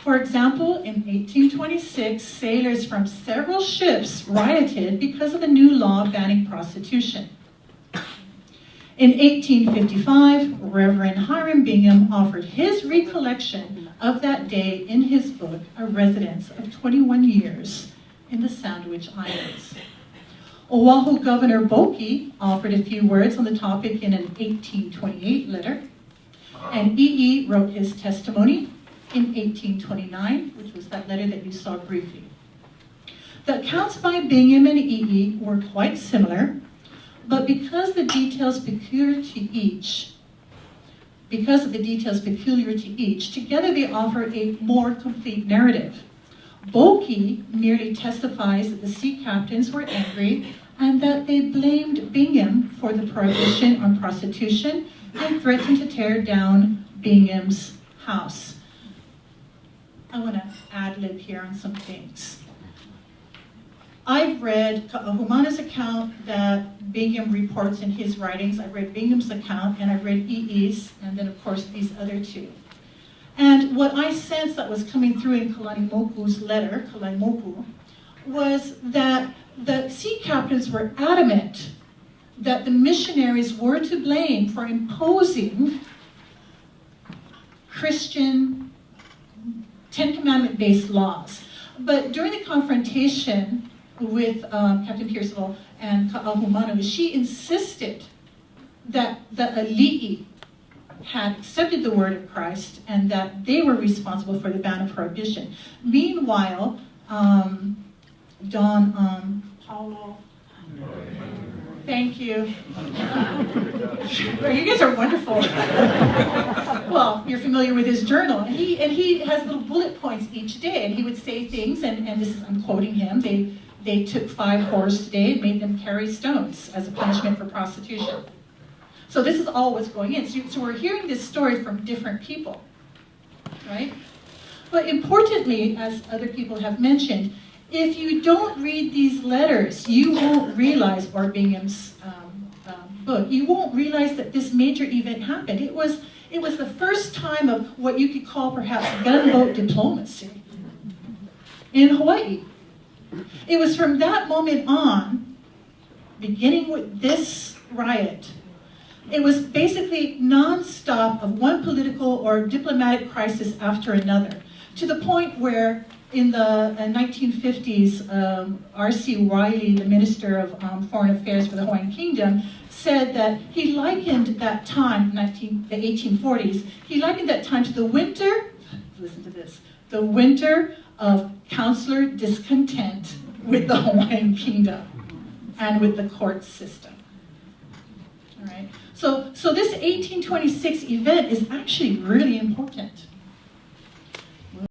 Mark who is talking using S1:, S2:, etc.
S1: For example, in 1826, sailors from several ships rioted because of a new law banning prostitution. In 1855, Reverend Hiram Bingham offered his recollection of that day in his book, A Residence of 21 Years in the Sandwich Islands. Oahu Governor Boki offered a few words on the topic in an 1828 letter, and E.E. wrote his testimony in 1829, which was that letter that you saw briefly. The accounts by Bingham and E.E. were quite similar, but because of the details peculiar to each, together they offer a more complete narrative. Boki merely testifies that the sea captains were angry and that they blamed Bingham for the prohibition on prostitution and threatened to tear down Bingham's house. I want to ad-lib here on some things. I've read Ka'ahumana's account that Bingham reports in his writings. I've read Bingham's account, and I've read E.E.'s, and then of course these other two. And what I sensed that was coming through in Kalaimoku's letter, Kalaimoku, was that the sea captains were adamant that the missionaries were to blame for imposing Christian Ten Commandment-based laws. But during the confrontation with Captain Percival and Ka'ahumanu, she insisted that the Alii had accepted the word of Christ and that they were responsible for the ban of prohibition. Meanwhile, Don Paulo, thank you. You guys are wonderful. Well, you're familiar with his journal, and he has little bullet points each day, and he would say things, and this is, I'm quoting him, they took 5 whores today and made them carry stones as a punishment for prostitution. So this is all what's going in. So we're hearing this story from different people, right? But importantly, as other people have mentioned, if you don't read these letters, you won't realize, or Bingham's book, you won't realize that this major event happened. It was the first time of what you could call perhaps gunboat diplomacy in Hawaii. It was from that moment on, beginning with this riot, it was basically non-stop of one political or diplomatic crisis after another, to the point where in the 1950s, R.C. Wiley, the Minister of Foreign Affairs for the Hawaiian Kingdom, said that he likened that time, the 1840s, he likened that time to the winter, listen to this, the winter of consular discontent with the Hawaiian Kingdom and with the court system. All right. So this 1826 event is actually really important.